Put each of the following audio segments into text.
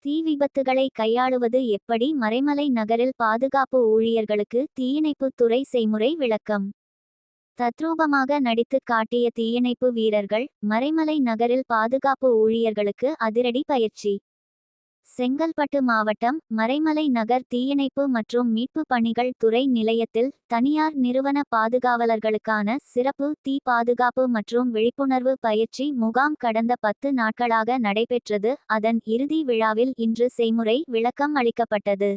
தீ விபத்துகளை கையாளுவது எப்படி? மறைமலை நகரில் பாதுகாப்பு ஊழியர்களுக்கு தீயணைப்புத் துறை செய்முறை விளக்கம். தத்ரூபமாக நடித்துக் காட்டிய தீயணைப்பு வீரர்கள். மறைமலை நகரில் பாதுகாப்பு ஊழியர்களுக்கு அதிரடி பயிற்சி. செங்கல்பட்டு மாவட்டம் மறைமலை நகர் தீயணைப்பு மற்றும் மீட்பு பணிகள் துறை நிலையத்தில் தனியார் நிறுவன பாதுகாவலர்களுக்கான சிறப்பு தீ பாதுகாப்பு மற்றும் விழிப்புணர்வு பயிற்சி முகாம் கடந்த 10 நாட்களாக நடைபெற்றது. அதன் இறுதி விழாவில் இன்று செய்முறை விளக்கம் அளிக்கப்பட்டது.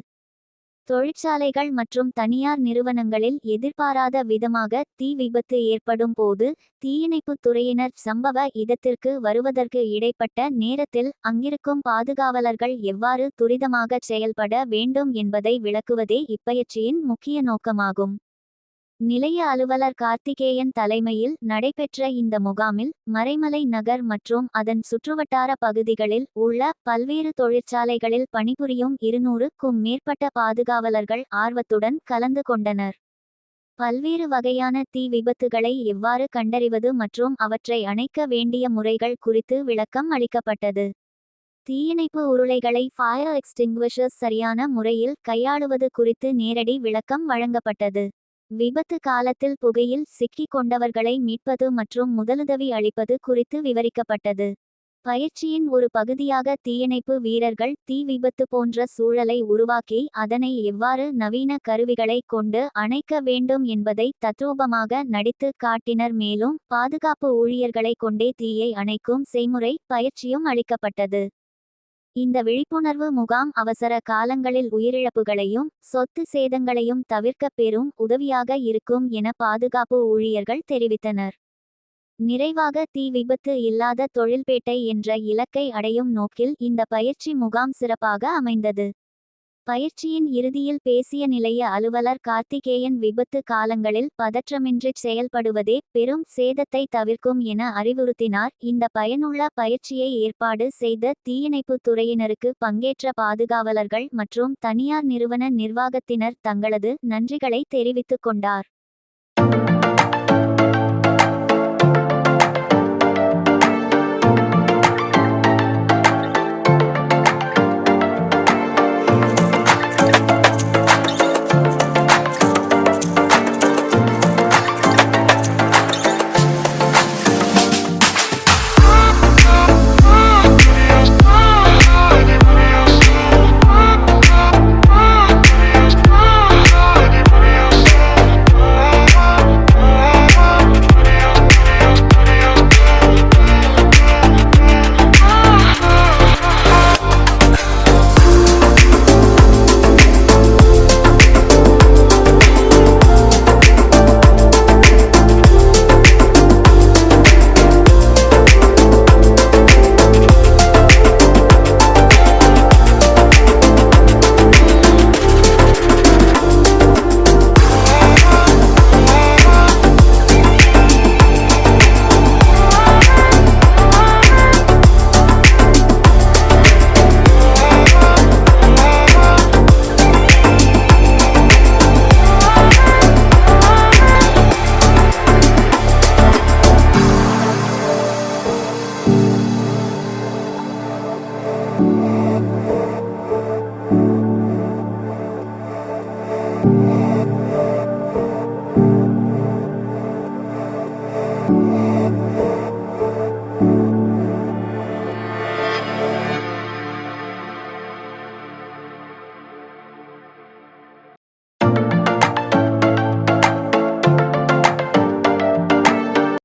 தொழிற்சாலைகள் மற்றும் தனியார் நிறுவனங்களில் எதிர்பாராத விதமாக தீ விபத்து ஏற்படும் போது தீயணைப்புத் துறையினர் சம்பவ இடத்திற்கு வருவதற்கு இடைப்பட்ட நேரத்தில் அங்கிருக்கும் பாதுகாவலர்கள் எவ்வாறு துரிதமாக செயல்பட வேண்டும் என்பதை விளக்குவதே இப்பயிற்சியின் முக்கிய நோக்கமாகும். நிலைய அலுவலர் கார்த்திகேயன் தலைமையில் நடைபெற்ற இந்த முகாமில் மறைமலை நகர் மற்றும் அதன் சுற்றுவட்டார பகுதிகளில் உள்ள பல்வேறு தொழிற்சாலைகளில் பணிபுரியும் 200க்கும் மேற்பட்ட பாதுகாவலர்கள் ஆர்வத்துடன் கலந்து கொண்டனர். பல்வேறு வகையான தீ விபத்துகளை எவ்வாறு கண்டறிவது மற்றும் அவற்றை அணைக்க வேண்டிய முறைகள் குறித்து விளக்கம் அளிக்கப்பட்டது. தீயணைப்பு உருளைகளை ஃபயர் எக்ஸ்டிங்விஷர்ஸ் சரியான முறையில் கையாளுவது குறித்து நேரடி விளக்கம் வழங்கப்பட்டது. விபத்து காலத்தில் புகையில் சிக்கிக் கொண்டவர்களை மீட்பது மற்றும் முதலுதவி அளிப்பது குறித்து விவரிக்கப்பட்டது. பயிற்சியின் ஒரு பகுதியாக தீயணைப்பு வீரர்கள் தீ விபத்து போன்ற சூழலை உருவாக்கி அதனை எவ்வாறு நவீன கருவிகளை கொண்டு அணைக்க வேண்டும் என்பதை தத்ரூபமாக நடித்து காட்டினர். மேலும் பாதுகாப்பு ஊழியர்களை கொண்டே தீயை அணைக்கும் செய்முறை பயிற்சியும் அளிக்கப்பட்டது. இந்த விழிப்புணர்வு முகாம் அவசர காலங்களில் உயிரிழப்புகளையும் சொத்து சேதங்களையும் தவிர்க்க பெரும் உதவியாக இருக்கும் என பாதுகாப்பு ஊழியர்கள் தெரிவித்தனர். நிறைவாக தீ விபத்து இல்லாத தொழில்பேட்டை என்ற இலக்கை அடையும் நோக்கில் இந்த பயிற்சி முகாம் சிறப்பாக அமைந்தது. பயிற்சியின் இறுதியில் பேசிய நிலைய அலுவலர் கார்த்திகேயன் விபத்து காலங்களில் பதற்றமின்றி செயல்படுவதே பெரும் சேதத்தை தவிர்க்கும் என அறிவுறுத்தினார். இந்த பயனுள்ள பயிற்சியை ஏற்பாடு செய்த தீயணைப்புத் துறையினருக்கு பங்கேற்ற பாதுகாவலர்கள் மற்றும் தனியார் நிறுவன நிர்வாகத்தினர் தங்களது நன்றிகளை தெரிவித்துக் கொண்டார்.